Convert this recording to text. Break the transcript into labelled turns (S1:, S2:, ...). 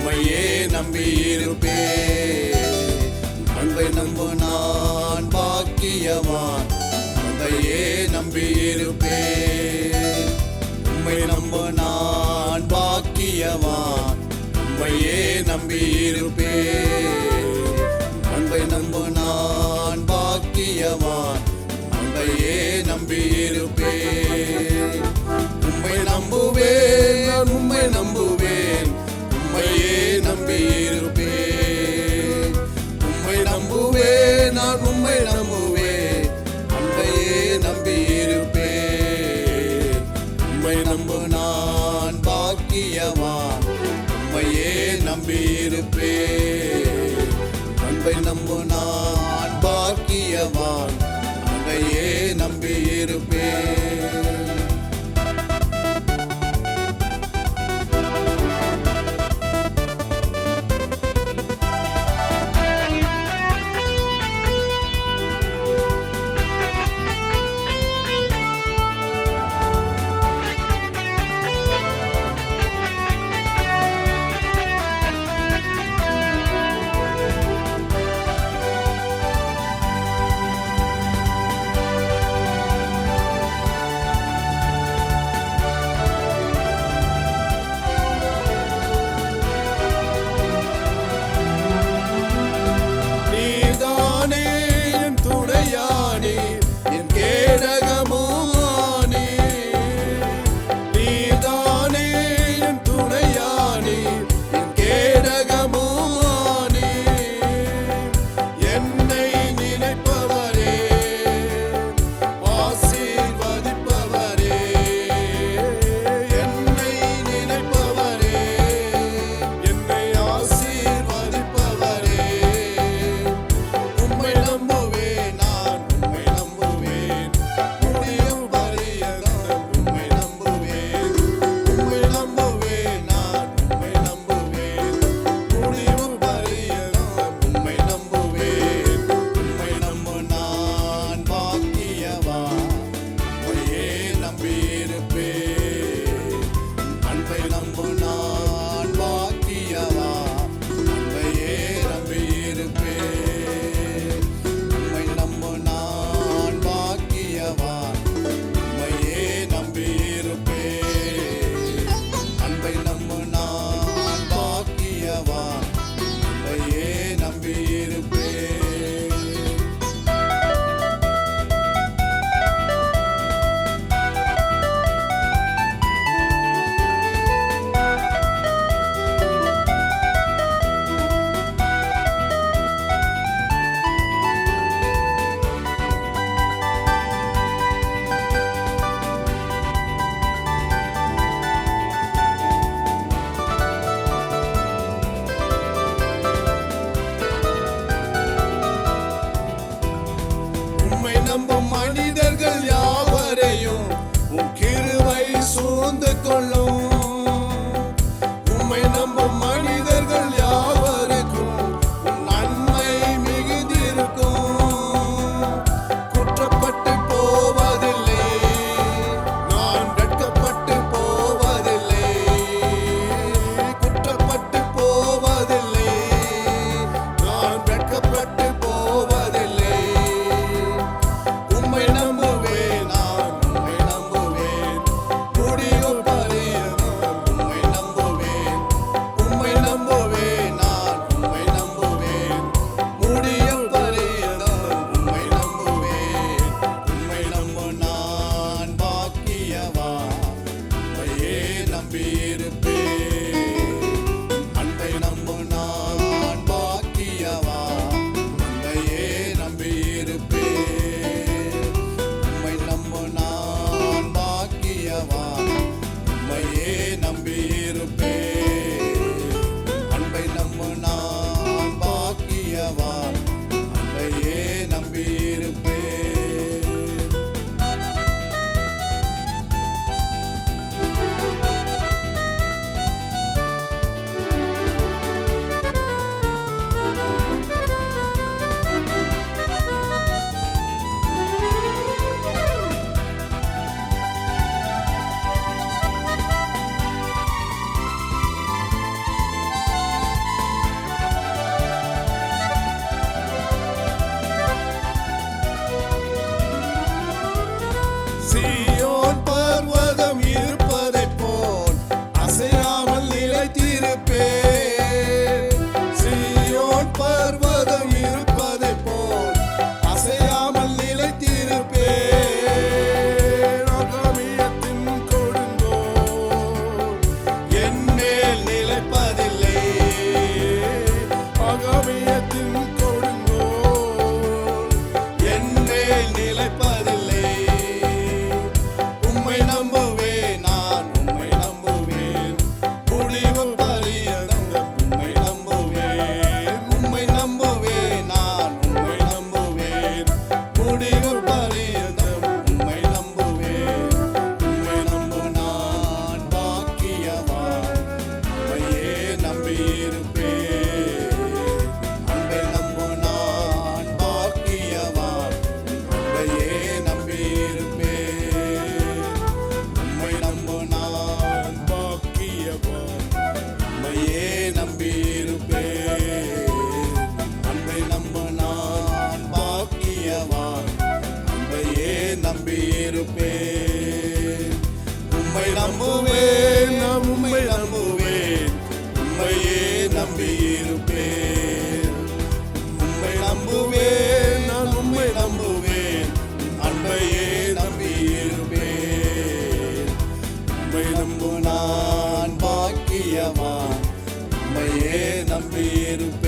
S1: உம்மையே நம்பியிருப்பேன். அன்பை நம்பு நான் பாக்கியவான். அன்பையே நம்பியிருப்பேன். உம்மை நம்பு நான் பாக்கியவான். உம்மையே நம்பியிருப்பேன். அன்பை நம்பு நான் பாக்கியவான். அன்பையே நம்பியிருப்பேன். உம்மை நம்புவேன், நான் உம்மை நம்புவேன். உம்மையே நம்பியிருப்பேன். உம்மை நம்புவேன், நான் உம்மை நம்புவேன். அன்பையே நம்பியிருப்பேன். உம்மை நம்பு நான் பாக்கியவான். உம்மையே நம்பியிருப்பேன். அன்பை நம்பு நான் பாக்கியவான். அன்பையே நம்பியிருப்பேன். நம்பும் மனிதர்கள் யாவரையும் உம் கிருபை சூழ்ந்து கொள்ளும். உம்மை நம்பும் மனிதர்கள் யாவருக்கும் உம் நன்மை மிகுந்திருக்கும். குற்றப்பட்டு போவதில்லை, நான் வெட்கப்பட்டு போவதில்லை. குற்றப்பட்டு போவதில்லை, நான் வெட்கப்பட்டு போவதில்லை. உம்மை நம்புவேன், நான் உம்மை நம்புவேன். முடிவு பரியந்தம் உம்மை நம்புவேன். உம்மை நம்புவேன். நம்பியிருப்பேன். சீயோன் பர்வதம் இருப்பதைப் போல் அசையாமல் நிலைத்திருப்பேன். ஆகாமியத்தின் கொடுங்கோல் என்மேல் நிலைப்பதில்லை. ஆகாமியத்தின் கொடுங்கோல் என்மேல் நிலைப்பதில்லை. உம்மை நம்புவேன், நான் உம்மை நம்புவேன். முடிவு பரியந்தம் உம்மை நம்புவேன். உம்மை நம்புவேன், நான் உம்மை நம்புவேன். முடிவு பரியந்தம் உம்மை நம்புவேன். உம்மை நம்பும் நான் பாக்கியவான். உம்மையே நம்பியிருப்பேன். அன்பை நம்பும் நான் பாக்கியவான். உம்மையே நம்பியிருப்பேன். உம்மை நம்பும் நான் பாக்கியவான். உம்மையே நம்பியிருப்பேன். அன்பை நம்பும் நான் பாக்கியவான். உம்மையே நம்பியிருப்பேன். உம்மை நம்புவேன், நான் உம்மை நம்புவேன். உம்மையே நம்பியிருப்பேன். உம்மை நம்புவேன், நான் உம்மை நம்புவேன். அன்பையே நம்பியிருப்பேன். உம்மை நம்பும் நான் பாக்கியவான். உம்மையே நம்பியிருப்பேன்.